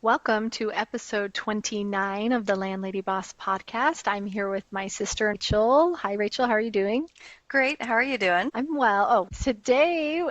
Welcome to episode 29 of the Landlady Boss podcast. I'm here with my sister Rachel. Hi Rachel, how are you doing? Great. How are you doing? I'm well. Today,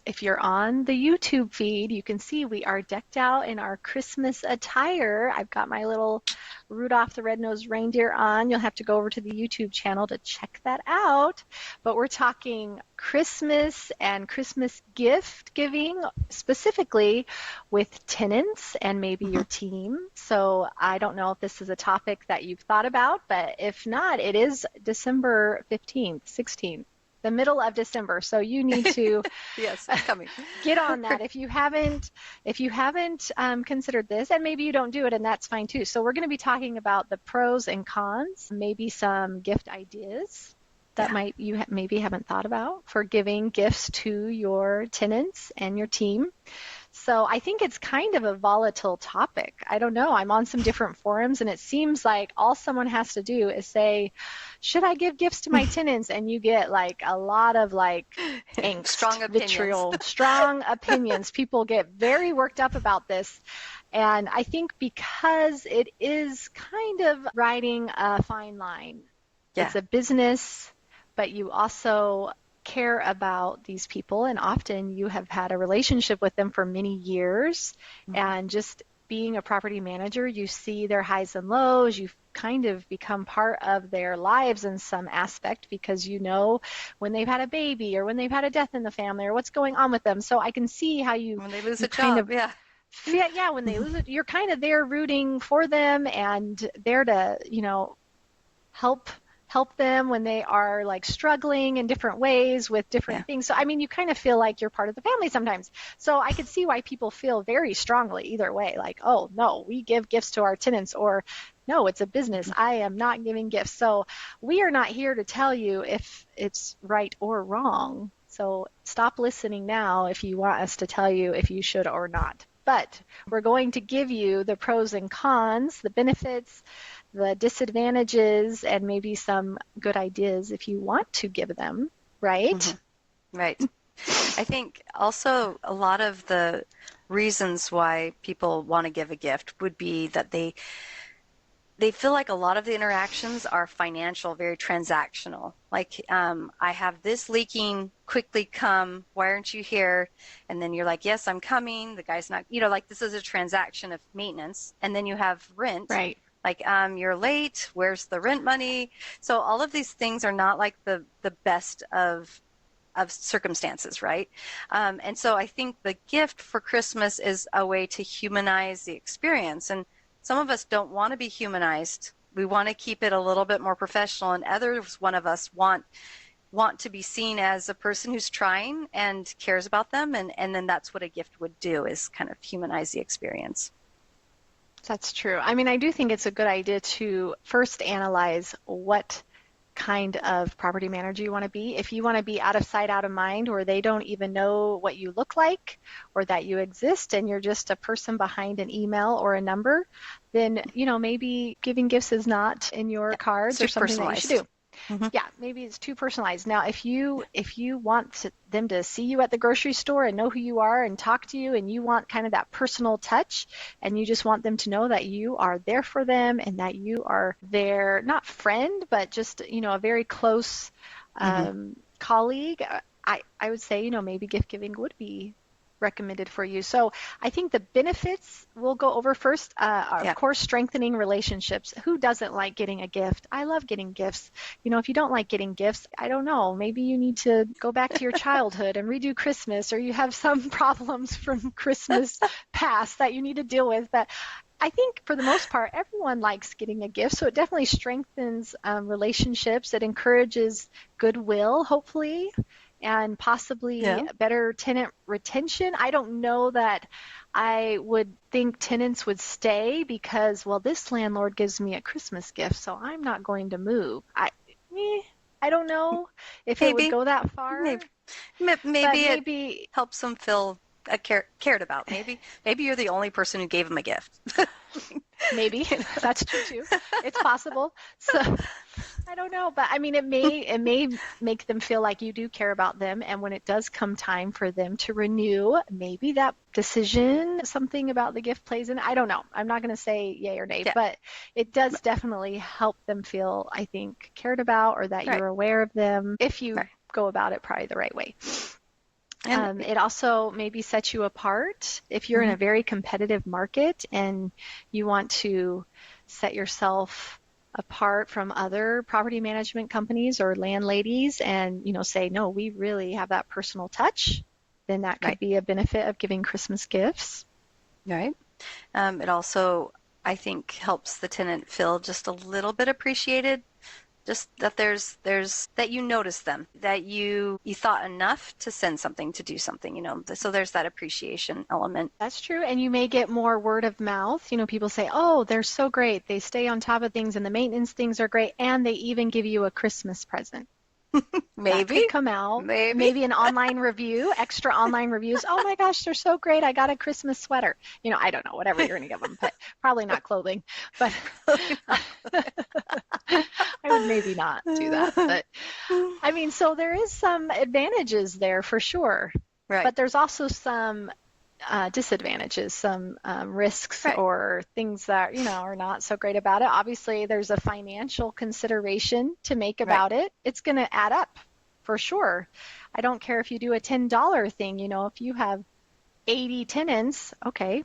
if you're on the YouTube feed, you can see we are decked out in our Christmas attire. I've got my little Rudolph the Red-Nosed Reindeer on. You'll have to go over to the YouTube channel to check that out. But we're talking Christmas and Christmas gift giving, specifically with tenants and maybe your team. So I don't know if this is a topic that you've thought about, but if not, it is December 15th, 16th. The middle of December, so you need to Yes, it's coming. get on that if you haven't considered this, and maybe you don't do it, and that's fine too. So we're going to be talking about the pros and cons, maybe some gift ideas that maybe haven't thought about for giving gifts to your tenants and your team. So I think it's kind of a volatile topic. I don't know. I'm on some different forums, and it seems like all someone has to do is say, should I give gifts to my tenants? And you get like a lot of like angst, Strong opinions. vitriol, strong opinions. People get very worked up about this. And I think because it is kind of riding a fine line. Yeah. It's a business, but you also care about these people, and often you have had a relationship with them for many years. And just being a property manager, you see their highs and lows. You've kind of become part of their lives in some aspect because you know when they've had a baby or when they've had a death in the family or what's going on with them. So I can see how when they lose a job, when they lose it, you're kind of there rooting for them and there to, help them when they are like struggling in different ways with different things. So, I mean, you kind of feel like you're part of the family sometimes. So I could see why people feel very strongly either way, like, oh, no, we give gifts to our tenants, or no, it's a business. I am not giving gifts. So we are not here to tell you if it's right or wrong. So stop listening now if you want us to tell you if you should or not. But we're going to give you the pros and cons, the benefits, the disadvantages, and maybe some good ideas if you want to give them, right? Mm-hmm. Right. I think also a lot of the reasons why people want to give a gift would be that they feel like a lot of the interactions are financial, very transactional. Like, I have this leaking, quickly come, why aren't you here? And then you're like, yes, I'm coming. The guy's not, like this is a transaction of maintenance. And then you have rent. Right. Like, you're late, where's the rent money? So all of these things are not like the best of circumstances, right? And so I think the gift for Christmas is a way to humanize the experience. And some of us don't want to be humanized. We want to keep it a little bit more professional, and others, one of us, want to be seen as a person who's trying and cares about them, and then that's what a gift would do, is kind of humanize the experience. That's true. I mean, I do think it's a good idea to first analyze what kind of property manager you want to be. If you want to be out of sight, out of mind, or they don't even know what you look like or that you exist and you're just a person behind an email or a number, then, maybe giving gifts is not in your cards or something that you should do. Mm-hmm. Yeah, maybe it's too personalized. Now, if you want them to see you at the grocery store and know who you are and talk to you, and you want kind of that personal touch, and you just want them to know that you are there for them and that you are their, not friend, but just, a very close colleague, I would say, maybe gift giving would be recommended for you. So I think the benefits we'll go over first are, of course, strengthening relationships. Who doesn't like getting a gift? I love getting gifts. If you don't like getting gifts, I don't know, maybe you need to go back to your childhood and redo Christmas, or you have some problems from Christmas past that you need to deal with. But I think for the most part, everyone likes getting a gift. So it definitely strengthens relationships. It encourages goodwill, hopefully, and possibly better tenant retention. I don't know that I would think tenants would stay because, well, this landlord gives me a Christmas gift, so I'm not going to move. I don't know if it would go that far. Maybe it helps them feel cared about. Maybe you're the only person who gave them a gift. Maybe. That's true too. It's possible. So I don't know, but I mean, it may make them feel like you do care about them, and when it does come time for them to renew, maybe that decision, something about the gift plays in. I don't know. I'm not going to say yay or nay, Yeah. but it does definitely help them feel, I think, cared about or that Right. you're aware of them if Right. you go about it probably the right way. And It also maybe sets you apart if you're in mhm, a very competitive market and you want to set yourself apart from other property management companies or landladies and, say, no, we really have that personal touch, then that could right. be a benefit of giving Christmas gifts. Right. It also, I think, helps the tenant feel just a little bit appreciated. Just that there's that you notice them, that you thought enough to send something to do something, So there's that appreciation element. That's true. And you may get more word of mouth. People say, oh, they're so great. They stay on top of things and the maintenance things are great. And they even give you a Christmas present. That Maybe, could come out. maybe. Maybe an online review, extra online reviews. Oh my gosh, they're so great. I got a Christmas sweater. I don't know, whatever you're going to give them, but probably not clothing. But I would maybe not do that. But I mean, so there is some advantages there for sure. Right, But there's also some disadvantages, some risks right, or things that, are not so great about it. Obviously, there's a financial consideration to make right. about it. It's going to add up for sure. I don't care if you do a $10 thing, if you have 80 tenants, okay,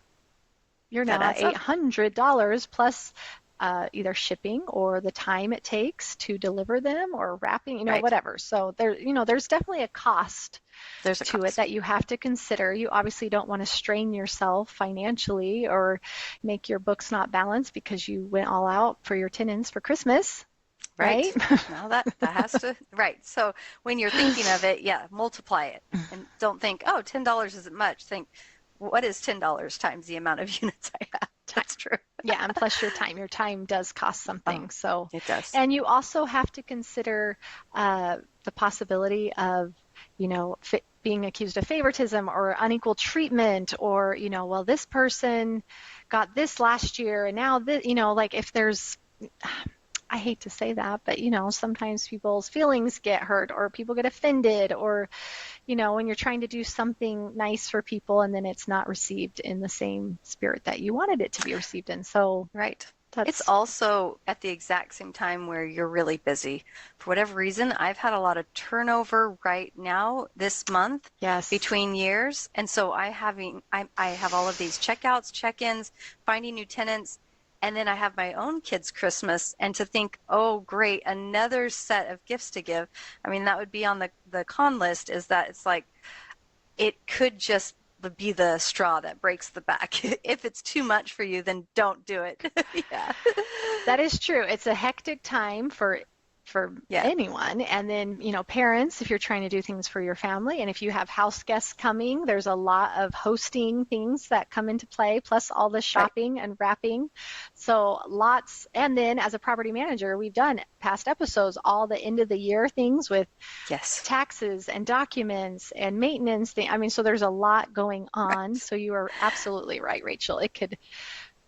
you're That now at adds up. $800 plus either shipping or the time it takes to deliver them or wrapping, Right. whatever. So there's definitely a cost There's a to it cost. that you have to consider. You obviously don't want to strain yourself financially or make your books not balanced because you went all out for your tenants for Christmas, right? Right. Now that has to, right. So when you're thinking of it, yeah, multiply it and don't think, oh, $10 isn't much. Think, what is $10 times the amount of units I have? Time. That's true. Yeah, and plus your time. Your time does cost Oh, something. So, it does. and you also have to consider the possibility of, being accused of favoritism or unequal treatment or, well, this person got this last year and now this, like if there's I hate to say that, but sometimes people's feelings get hurt or people get offended or, when you're trying to do something nice for people and then it's not received in the same spirit that you wanted it to be received in. So Right. It's that's, also at the exact same time where you're really busy. For whatever reason, I've had a lot of turnover right now this month yes. between years. And so I have all of these checkouts, check-ins, finding new tenants, and then I have my own kids' Christmas and to think, oh great, another set of gifts to give. I mean, that would be on the con list is that it's like it could just be the straw that breaks the back. If it's too much for you, then don't do it. Yeah. That is true. It's a hectic time for Yeah. anyone. And then, parents, if you're trying to do things for your family, and if you have house guests coming, there's a lot of hosting things that come into play, plus all the Right. shopping and wrapping. So lots. And then as a property manager, we've done past episodes, all the end of the year things with Yes. taxes and documents and maintenance thing. I mean, so there's a lot going on. Right. So you are absolutely right, Rachel. It could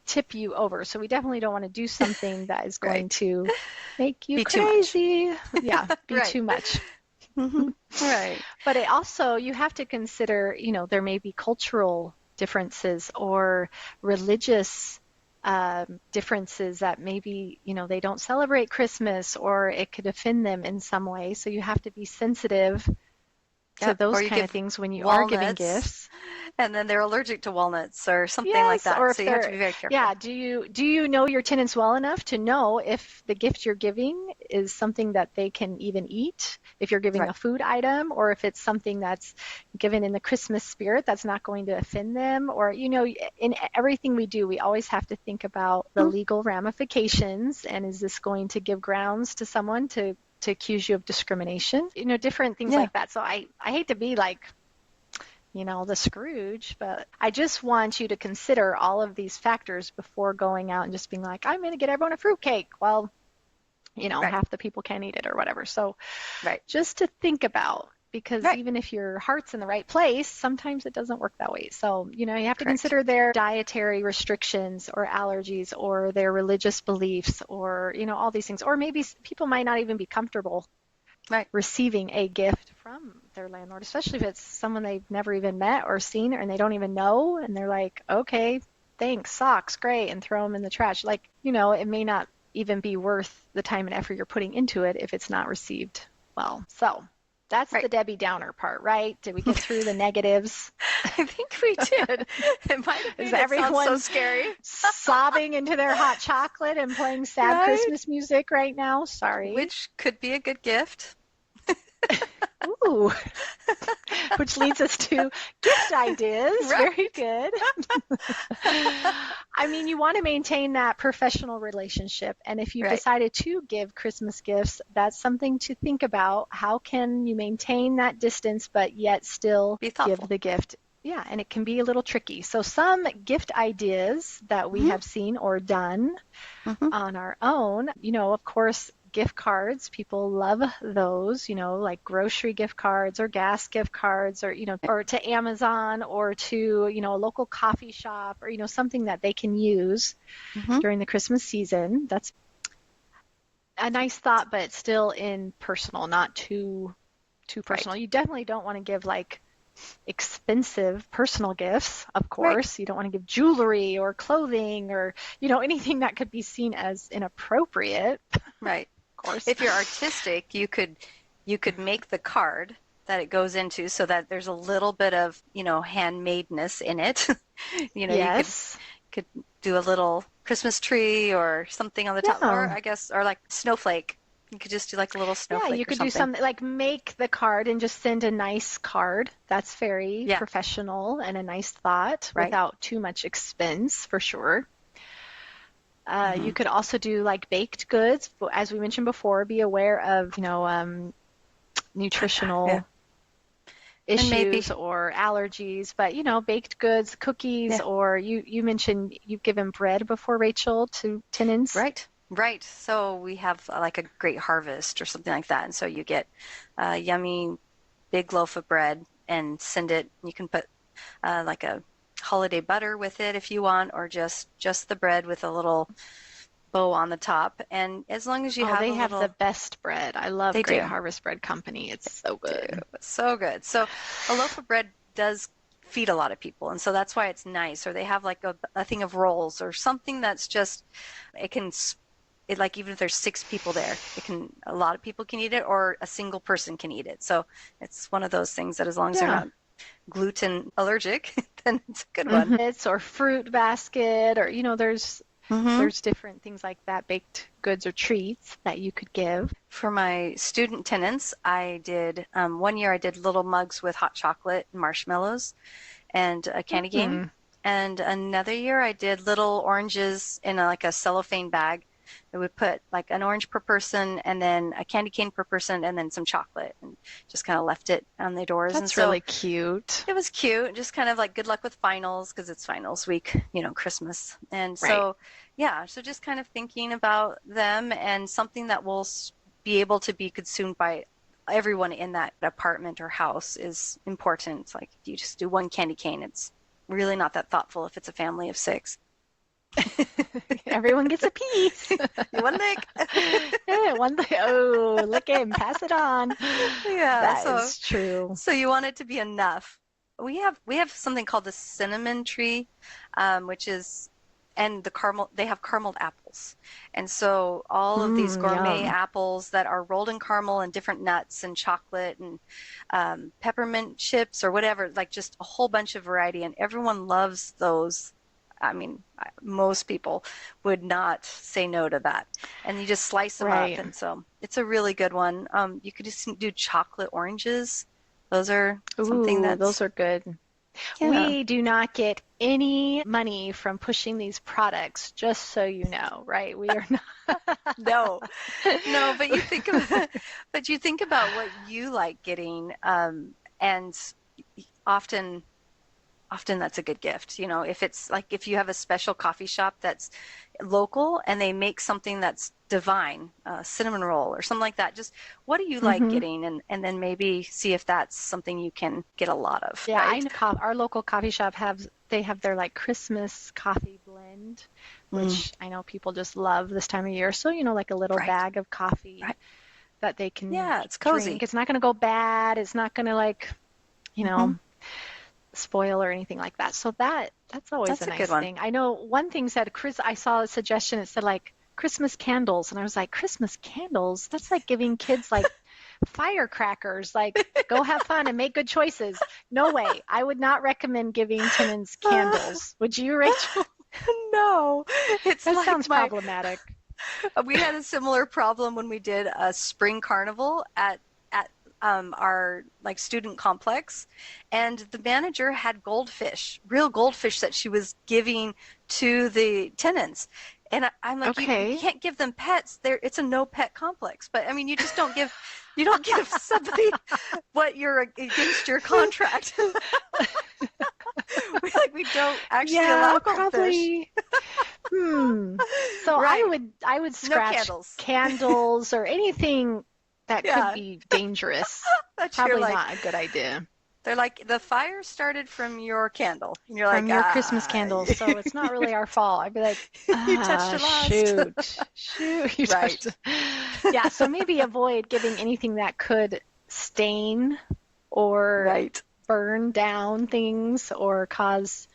tip you over. So we definitely don't want to do something that is going Right. to make you Be too much. crazy. Yeah, be Right. too much. Hmm. Right. But it also, you have to consider, there may be cultural differences or religious differences that maybe, they don't celebrate Christmas or it could offend them in some way. So you have to be sensitive to Yep. those Or you kind of give things when you are giving walnuts gifts. and then they're allergic to walnuts or something like Yes, or that. So if you have to they're, be very careful. yeah, do you know your tenants well enough to know if the gift you're giving is something that they can even eat, if you're giving Right. a food item, or if it's something that's given in the Christmas spirit that's not going to offend them, or in everything we do, we always have to think about the Hmm. legal ramifications, and is this going to give grounds to someone to accuse you of discrimination? Different things Yeah. like that. So I hate to be like the Scrooge, but I just want you to consider all of these factors before going out and just being like, I'm going to get everyone a fruitcake. Well, Right. half the people can't eat it or whatever. So Right. just to think about. because Right. even if your heart's in the right place, sometimes it doesn't work that way. So, you have to Correct. consider their dietary restrictions or allergies or their religious beliefs or, all these things. Or maybe people might not even be comfortable Right. receiving a gift from their landlord, especially if it's someone they've never even met or seen and they don't even know. And they're like, okay, thanks, socks, great, and throw them in the trash. Like, it may not even be worth the time and effort you're putting into it if it's not received well. So that's Right. the Debbie Downer part, right? Did we get through the negatives? I think we did. It might have Is made it sound so everyone scary. sobbing into their hot chocolate and playing sad Right? Christmas music right now? Sorry. Which could be a good gift. Ooh, which leads us to gift ideas. Very Right. good. I mean, you want to maintain that professional relationship. And if you've Right. decided to give Christmas gifts, that's something to think about. How can you maintain that distance, but yet still Be give thoughtful. the gift? Yeah, and it can be a little tricky. So, some gift ideas that we Hmm. have seen or done Hmm. on our own. Of course, gift cards, people love those, like grocery gift cards or gas gift cards or, or to Amazon or to, a local coffee shop or, something that they can use Hmm. during the Christmas season. That's a nice thought, but still in personal, not too Right. personal. You definitely don't want to give like expensive personal gifts, of Right. course. You don't want to give jewelry or clothing or, anything that could be seen as inappropriate, of Right. course. If you're artistic, you could make the card that it goes into so that there's a little bit of, handmadeness in it. You could Yes. could do a little Christmas tree or something on the top, or Yeah. I guess, or like snowflake. You could just do like a little Yeah, snowflake you or could do something. something like make the card and just send a nice card. That's very Yeah, professional and a nice thought right. without too much expense, for sure. You Hmm. could also do like baked goods. As we mentioned before, be aware of, Yeah, nutritional and maybe, issues or allergies, but baked goods, cookies, yeah, or you mentioned you've given bread before, Rachel, to tenants. right, right. So we have like a great harvest or something like that, and so you get a yummy big loaf of bread and send it. You can put like a holiday butter with it if you want, or just the bread with a little bow on the top. And as long as you Oh, have they a have the little, best bread. I love they Great do. Harvest Bread Company. It's so Do. good. So good. So a loaf of bread does feed a lot of people, and so that's why it's nice. Or they have like a thing of rolls or something that's just it can it like even if there's six people there, it can a lot of people can eat it, or a single person can eat it. So it's one of those things that as long as they're Yeah. not gluten allergic, then it's a good one. It's or fruit basket or Hmm. there's different things like that, baked goods or treats that you could give. For my student tenants, I did one year I did little mugs with hot chocolate and marshmallows and a candy cane. Mm. And another year I did little oranges in like a cellophane bag. I would put like an orange per person and then a candy cane per person and then some chocolate and just kind of left it on the doors. And That's so really cute. it was cute, just kind of like good luck with finals because it's finals week, Christmas. And Right. so, yeah, so just kind of thinking about them and something that will be able to be consumed by everyone in that apartment or house is important. It's like if you just do one candy cane, it's really not that thoughtful if it's a family of six. Everyone gets a piece. You one lick. Yeah, oh, lick it and pass it on. Yeah, That so is true. so you want it to be enough. We have something called the cinnamon tree, which is and the caramel they have carameled apples. And so all of these gourmet Yum. apples that are rolled in caramel and different nuts and chocolate and peppermint chips or whatever, like just a whole bunch of variety and everyone loves those. I mean, most people would not say no to that. And you just slice them up. Right. And so it's a really good one. You could just do chocolate oranges. Those are something Ooh, that's, those are good. yeah, We do not get any money from pushing these products, just so you know, right? We are not. no, no, but you think about what you like getting. And often often that's a good gift. If it's like if you have a special coffee shop that's local and they make something that's divine, cinnamon roll or something like that, just what do you like Hmm. getting? And then maybe see if that's something you can get a lot of, Yeah, I right? know our local coffee shop have their like Christmas coffee blend, Mm, which I know people just love this time of year. So, like a little right, bag of coffee right. that they can Yeah, it's drink. cozy. It's not going to go bad. It's not going to like, you Hmm. know, spoil or anything like that. So that's always a That's a good nice one. thing. I know one thing said I saw a suggestion. It said like Christmas candles, and I was like, Christmas candles? That's like giving kids like firecrackers. Like, go have fun and make good choices. No way. I would not recommend giving tenants candles. Would you, Rachel? No, it's That like sounds my problematic. we had a similar problem when we did a spring carnival at our like student complex, and the manager had goldfish, real goldfish that she was giving to the tenants. And I'm like, you Okay. can't give them pets. There, it's a no pet complex. But I mean, you don't give somebody what you're against your contract. We don't actually Yeah, allow goldfish. probably. Hmm. So I Right. would I would No scratch candles. candles or anything that could Yeah. be dangerous. That you're Probably like, not a good idea. they're like, the fire started from your candle. And you're like, From your Christmas candles, so it's not really our fault. I'd be like, you touched it last. shoot, you touched Right. it. Yeah, so maybe avoid giving anything that could stain or Right. burn down things or cause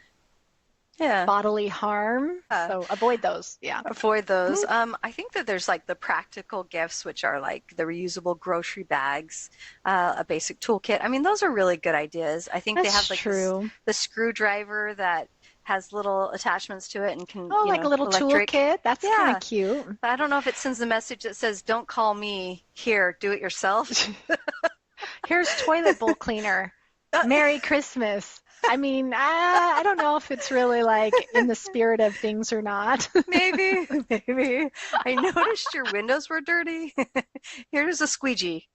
Yeah. bodily harm. Uh, So avoid those. Yeah. avoid those. Mhm. I think that there's like the practical gifts, which are like the reusable grocery bags, a basic toolkit. I mean, those are really good ideas. I think they That's have like this true. the screwdriver that has little attachments to it and can, Oh, like a little electric. toolkit. That's kind of Yeah. cute. But I don't know if it sends the message that says, "Don't call me here, do it yourself." Here's toilet bowl cleaner. Merry Christmas. I mean, I don't know if it's really like in the spirit of things or not. Maybe, maybe. I noticed your windows were dirty. Here's a squeegee.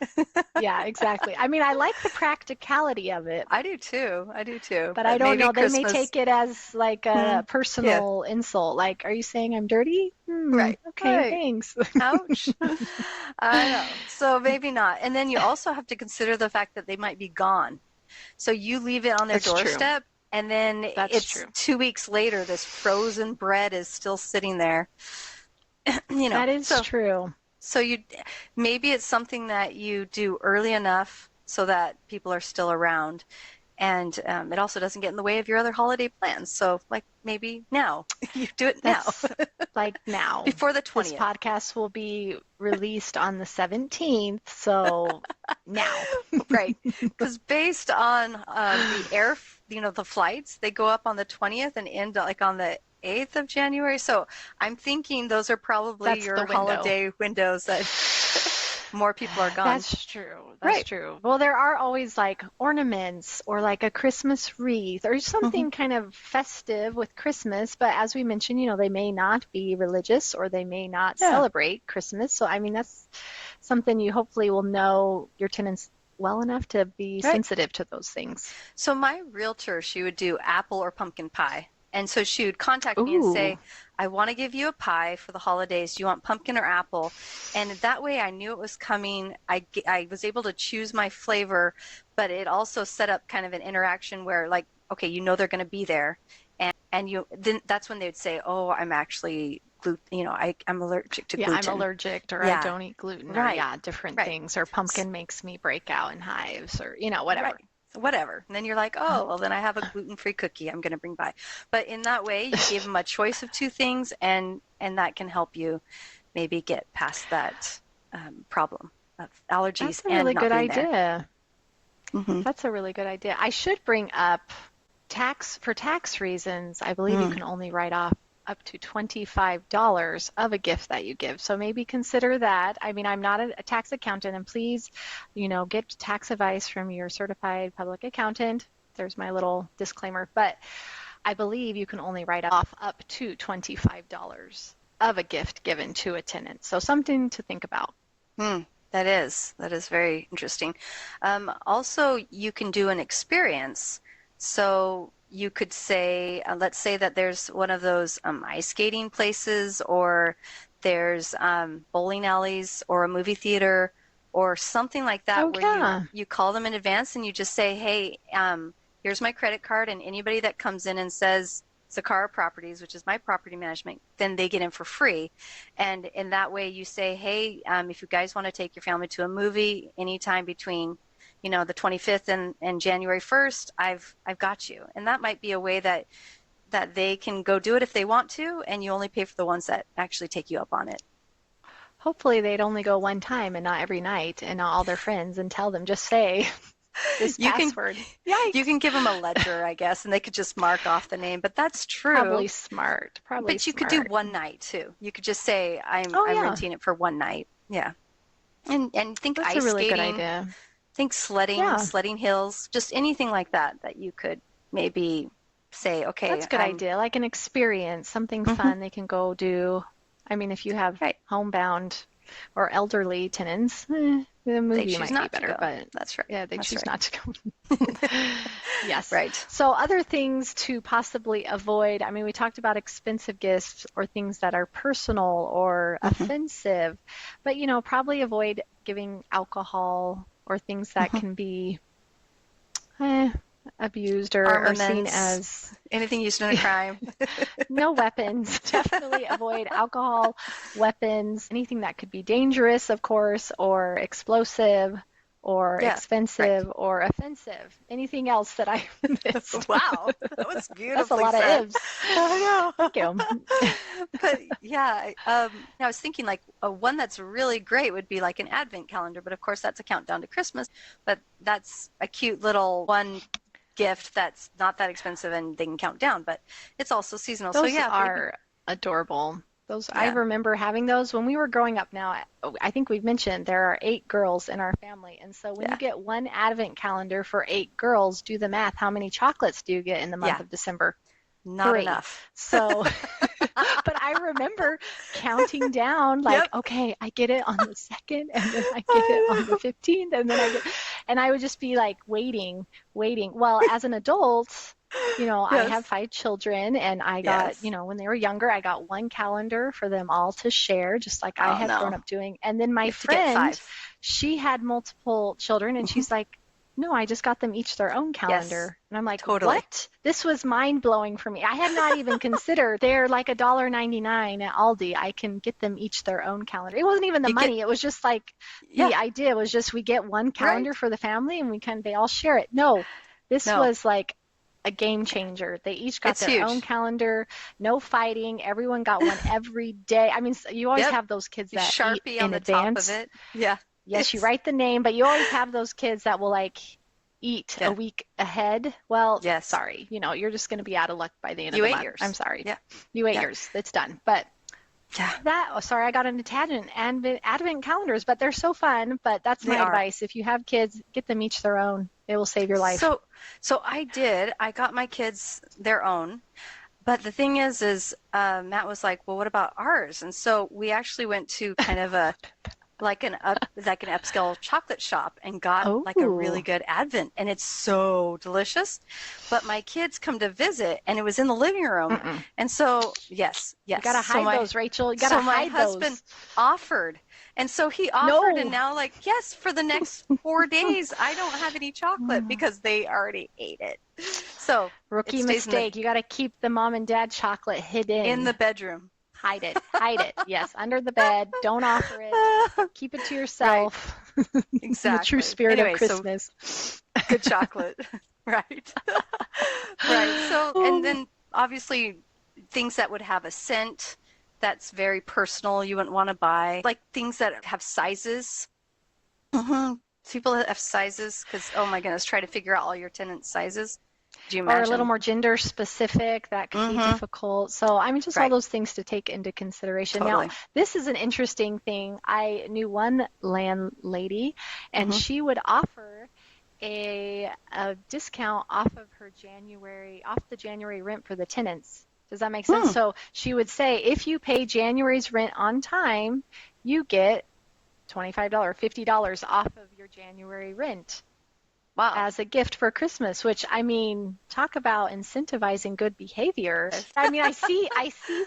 Yeah, exactly. I mean, I like the practicality of it, I do too. I do too. but I But don't maybe know. They may Christmas. take it as like Hmm. a Yeah. personal insult. Like, are you saying I'm dirty? Hmm, Right. okay, Right. thanks. Ouch. I know. So maybe not. And then you also have to consider the fact that they might be gone. So you leave it on their That's true. doorstep, and then That's it's true. 2 weeks later, this frozen bread is still sitting there. You know. That is So true. So you maybe it's something that you do early enough so that people are still around, and it also doesn't get in the way of your other holiday plans. So like maybe now you do it now That's like now. before the This 20th, podcast will be released on the 17th, so now. right? Because based on the flights, they go up on the 20th and end like on the 8th of January. So I'm thinking those are probably That's the your window. holiday windows that more people are gone. That's true. That's Right. true. Well, there are always like ornaments or like a Christmas wreath or Hmm. something kind of festive with Christmas. But as we mentioned, they may not be religious or they may not Yeah. celebrate Christmas. So, I mean, that's something you hopefully will know your tenants well enough to be Right. sensitive to those things. So my realtor, she would do apple or pumpkin pie. And so she would contact me and Ooh, say, I want to give you a pie for the holidays. Do you want pumpkin or apple? And that way I knew it was coming. I was able to choose my flavor, but it also set up kind of an interaction where like, okay, they're going to be there. And then that's when they would say, oh, I'm actually gluten, I'm allergic to yeah, I'm gluten. allergic or I Yeah, don't eat gluten or right, yeah, different right. things or pumpkin makes me break out in hives or, Right. whatever. Whatever. And then you're like, oh, well, then I have a gluten-free cookie I'm going to bring by. But in that way, you gave them a choice of two things, and that can help you maybe get past that problem of allergies That's a and really not good being there. idea. Hmm. That's a really good idea. I should bring up for tax reasons. I believe you Mm. can only write off up to $25 of a gift that you give. So maybe consider that. I mean, I'm not a tax accountant, and please, get tax advice from your certified public accountant. There's my little disclaimer, but I believe you can only write off up to $25 of a gift given to a tenant. So something to think about. Mm. That is very interesting. Also, you can do an experience. So you could say, let's say that there's one of those ice skating places, or there's bowling alleys, or a movie theater, or something like that, Oh, where yeah. you call them in advance and you just say, hey, here's my credit card, and anybody that comes in and says Sakara Properties, which is my property management, then they get in for free. And in that way, you say, hey, if you guys want to take your family to a movie anytime between, the 25th and January 1st, I've got you. And that might be a way that they can go do it if they want to, and you only pay for the ones that actually take you up on it. Hopefully they'd only go one time and not every night and not all their friends and tell them, just say this You can password. you Yikes. can give them a ledger, I guess, and they could just mark off the name. But that's true. Probably smart. Probably But you could do smart. one night too. You could just say, I'm Oh, I'm yeah. renting it for one night. Yeah. And think That's a ice really good skating, idea. think sledding, Yeah, sledding hills, just anything like that you could maybe say, okay, that's a good idea. Like an experience, something mhm, fun they can go do. I mean, if you have right. homebound or elderly tenants, the They movie choose might be not to better, go. but That's right. yeah, they That's choose right. not to go. Yes. Right. So other things to possibly avoid, I mean, we talked about expensive gifts or things that are personal or Hmm. offensive, but probably avoid giving alcohol or things that Hmm. can be eh, abused or seen Armaments, as anything used in a crime. no weapons. Definitely avoid alcohol, weapons, anything that could be dangerous, of course, or explosive, or Yeah, right. expensive, or offensive. Anything else that I missed? Wow, that was That's a beautifully lot of said. ifs. I know. Thank you. But yeah, I was thinking like one that's really great would be like an advent calendar, but of course that's a countdown to Christmas. But that's a cute little one gift that's not that expensive and they can count down, but it's also seasonal. So Those yeah, maybe. are adorable. Those I Yeah. remember having those when we were growing up. Now, I think we've mentioned there are 8 girls in our family, and so when you Yeah. get one advent calendar for 8 girls, do the math. How many chocolates do you get in the month Yeah. of December? Not 3. enough. So, but I remember counting down like, Yep. okay, I get it on the 2nd, and then I get it on I the know. 15th, and then and I would just be like waiting, waiting. Well, as an adult, I have Yes. 5 children, and I got, Yes. when they were younger, I got one calendar for them all to share, just like I Oh had grown no. up doing. And then my You have to get friend, 5. she had multiple children, and Hmm. she's like, no, I just got them each their own Yes. calendar. And I'm like, Totally. what? This was mind blowing for me. I had not even considered they're like $1.99 at Aldi. I can get them each their own calendar. It wasn't even the You get, money. It was just like yeah, the idea was just we get one calendar right. for the family and they all share it. No, this No, was like a game changer. They each got it's their own huge. calendar, no fighting. Everyone got one every day. I mean, you always Yep. have those kids You that eat Sharpie on in the top of advance. it. Yeah. Yes, you It's, write the name, but you always have those kids that will like eat a yeah. week ahead. Well, Yes. sorry, you're just going to be out of luck by the end of You the ate month. I'm yours. sorry. Yeah. You ate Yeah. yours. It's done. But Yeah. oh, sorry, I got an tangent. Advent calendars, but they're so fun. But that's They my are. advice. If you have kids, get them each their own. It will save your life. So, so I did. I got my kids their own. But the thing is, Matt was like, well, what about ours? And so we actually went to kind of like an upscale chocolate shop and got like a really Oh, good Advent, and it's so delicious. But my kids come to visit, and it was in the living room, mm-mm. and so yes, You yes. gotta hide those, Rachel. You gotta So my hide husband those. offered, and so he offered, and No. now like yes, for the next 4 days, I don't have any chocolate because they already ate it. So it Rookie stays mistake. You gotta keep the mom and dad chocolate in the hidden. bedroom. Hide it. Hide it. Yes, under the bed. Don't offer it. Keep it to Right, yourself in the true exactly. spirit of Anyway, so Christmas. good chocolate, right? Right. So, and Oh, then obviously things that would have a scent that's very personal, you wouldn't want to buy. Like things that have sizes. Hmm. People that have sizes, because oh my goodness, try to figure out all your tenants' sizes. Do you or a little imagine? more gender specific, that could be Hmm. difficult. So, I mean, just all Right. those things to take into consideration. Now, Totally. this is an interesting thing. I knew one landlady, and Hmm. she would offer a discount off the January rent for the tenants. Does that make sense? Hmm. So she would say, if you pay January's rent on time, you get $25, $50 off of your January rent. Wow. as a gift for Christmas, which I mean, talk about incentivizing good behavior. I mean, I see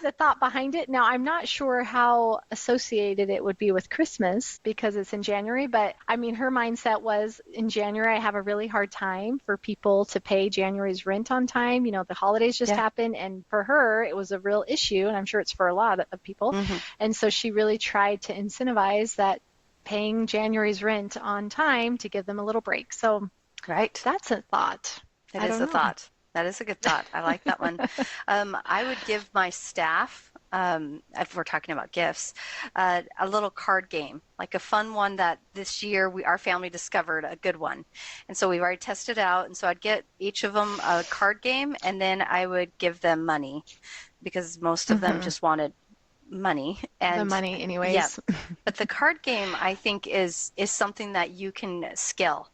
the thought behind it. Now, I'm not sure how associated it would be with Christmas because it's in January, but I mean, her mindset was in January, I have a really hard time for people to pay January's rent on time. You know, the holidays just Yeah. happened, and for her, it was a real issue, and I'm sure it's for a lot of people. Hmm. And so she really tried to incentivize that paying January's rent on time to give them a little break. So Right. that's a thought. It I is don't a know. thought. That is a good thought. I like that one. I would give my staff, if we're talking about gifts, a little card game, like a fun one that this year our family discovered a good one. And so we've already tested out. And so I'd get each of them a card game, and then I would give them money because most of them Hmm. just wanted money. The And money, yeah, anyways. but the card game, I think, is something that you can scale.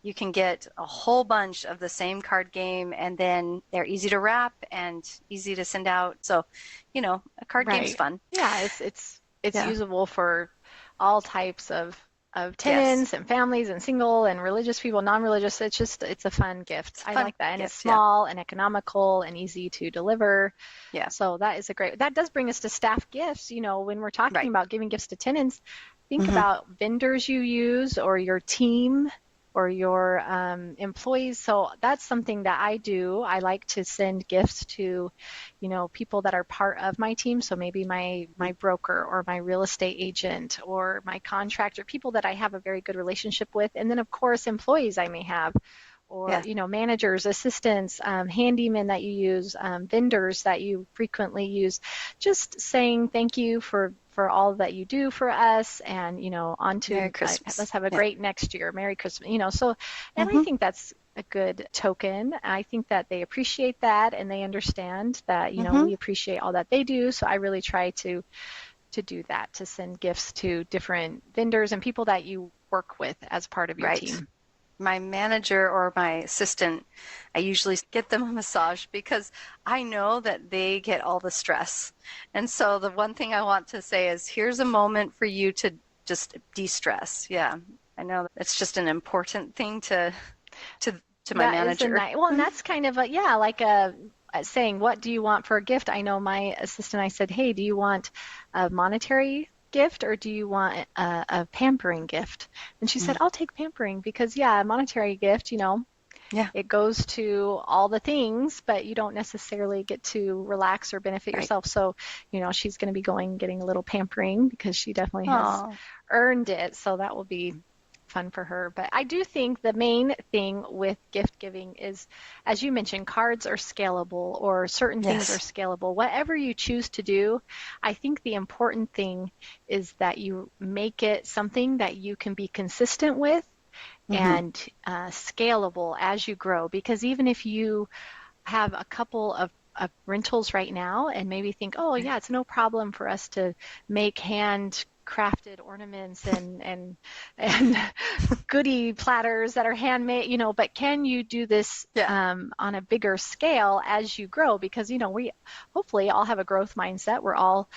You can get a whole bunch of the same card game, and then they're easy to wrap and easy to send out. So, a card game's Right. fun. Yeah, it's Yeah. usable for all types of Yes. tenants and families and single and religious people, non-religious. It's a fun gift. It's a I fun like that. And it's gift. Yeah. small and economical and easy to deliver. Yeah. So that does bring us to staff gifts. You know, when we're talking Right. about giving gifts to tenants, think Hmm. about vendors you use or your team or your employees. So that's something that I do. I like to send gifts to, people that are part of my team. So maybe my broker or my real estate agent or my contractor, people that I have a very good relationship with. And then of course employees I may have or Yeah. managers, assistants, handymen that you use, vendors that you frequently use, just saying thank you for all that you do for us, and on Merry to Christmas. let's have a Yeah. great next year, Merry Christmas. So, and I Hmm. think that's a good token. I think that they appreciate that and they understand that Hmm. we appreciate all that they do. So I really try to do that, to send gifts to different vendors and people that you work with as part of your Right. team. My manager or my assistant, I usually get them a massage because I know that they get all the stress. And so the one thing I want to say is here's a moment for you to just de-stress. Yeah. I know it's just an important thing to to my That is a manager. nice, well, and that's kind of yeah, like a saying, what do you want for a gift? I know my assistant, I said, hey, do you want a monetary gift or do you want a pampering gift? And she said, Mm. I'll take pampering because, yeah, a monetary gift, Yeah, it goes to all the things, but you don't necessarily get to relax or benefit right. yourself. So, she's going to be getting a little pampering because she definitely has Oh, earned it. So that will be fun for her. But I do think the main thing with gift giving is, as you mentioned, cards are scalable or certain things are yes. scalable. Whatever you choose to do, I think the important thing is that you make it something that you can be consistent with Hmm. and scalable as you grow. Because even if you have a couple of rentals right now and maybe think, oh, Right. yeah, it's no problem for us to make hand crafted ornaments and goodie platters that are handmade, but can you do this Yeah, on a bigger scale as you grow? Because, we hopefully all have a growth mindset. We're all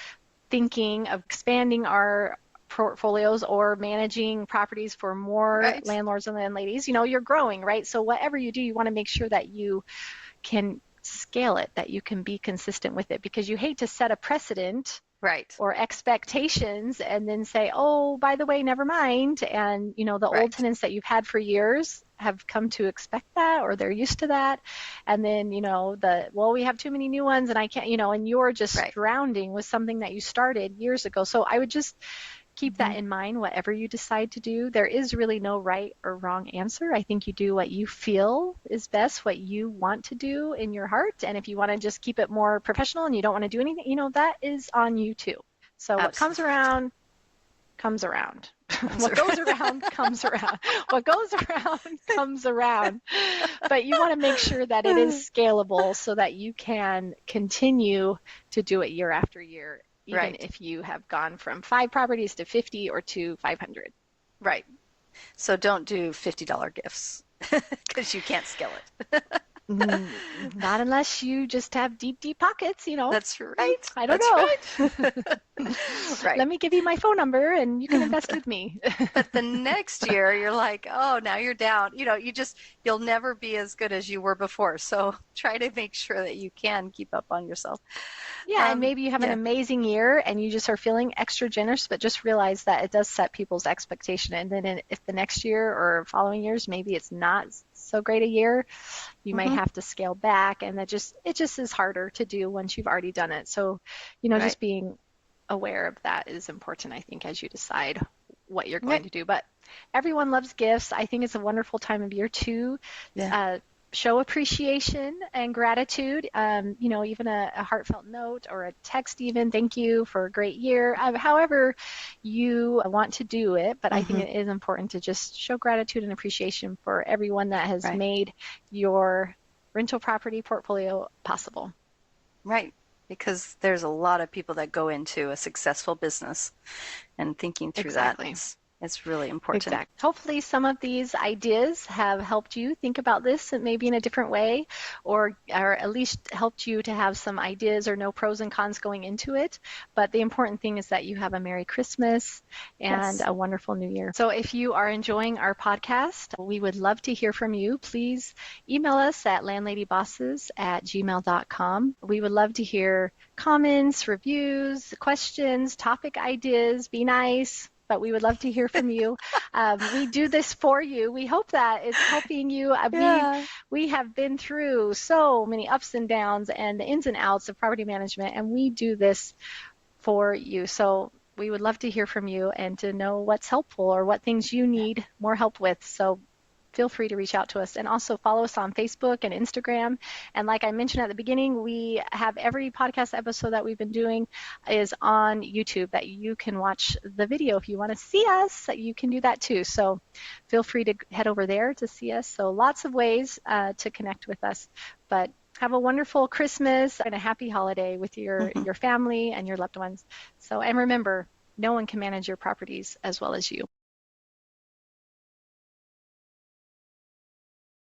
thinking of expanding our portfolios or managing properties for more right. landlords and landladies. You're growing, right? So whatever you do, you want to make sure that you can scale it, that you can be consistent with it, because you hate to set a precedent Right. or expectations and then say, oh, by the way, never mind. And, the old Right. tenants that you've had for years have come to expect that or they're used to that. And then, well, we have too many new ones and I can't, and you're just Right. drowning with something that you started years ago. So I would just keep Hmm. that in mind, whatever you decide to do. There is really no right or wrong answer. I think you do what you feel is best, what you want to do in your heart. And if you want to just keep it more professional and you don't want to do anything, that is on you too. So what comes Absolutely. around comes around. Comes What goes around. around comes around. What goes around comes around. But you want to make sure that it is scalable so that you can continue to do it year after year, even Right. if you have gone from 5 properties to 50 or to 500. Right. So don't do $50 gifts because you can't scale it. Not unless you just have deep, deep pockets, you know. That's right. I don't That's know. right. Right. Let me give you my phone number and you can invest with me. But the next year you're like, oh, now you're down. You'll never be as good as you were before. So try to make sure that you can keep up on yourself. Yeah, and maybe you have an Yeah. amazing year and you just are feeling extra generous, but just realize that it does set people's expectation. And then if the next year or following years, maybe it's not so great a year, you might Hmm. have to scale back, and it just is harder to do once you've already done it. So, Right. just being aware of that is important, I think, as you decide what you're going Right. to do. But everyone loves gifts. I think it's a wonderful time of year to Yeah. uh, show appreciation and gratitude. Even a heartfelt note or a text, even thank you for a great year. However, you want to do it, but I think Hmm. it is important to just show gratitude and appreciation for everyone that has Right. made your rental property portfolio possible. Right. Because there's a lot of people that go into a successful business, and thinking through that Exactly. is really important. Exactly. Hopefully, some of these ideas have helped you think about this maybe in a different way, or at least helped you to have some ideas or know pros and cons going into it. But the important thing is that you have a Merry Christmas and Yes. a wonderful New Year. So, if you are enjoying our podcast, we would love to hear from you. Please email us at landladybosses@gmail.com. We would love to hear comments, reviews, questions, topic ideas. Be nice, but we would love to hear from you. We do this for you. We hope that it's helping you. Yeah. We have been through so many ups and downs and the ins and outs of property management, and we do this for you. So we would love to hear from you and to know what's helpful or what things you need more help with. So feel free to reach out to us, and also follow us on Facebook and Instagram. And like I mentioned at the beginning, we have every podcast episode that we've been doing is on YouTube that you can watch the video. If you want to see us, you can do that too. So feel free to head over there to see us. So lots of ways to connect with us. But have a wonderful Christmas and a happy holiday with Hmm. your family and your loved ones. So, and remember, no one can manage your properties as well as you.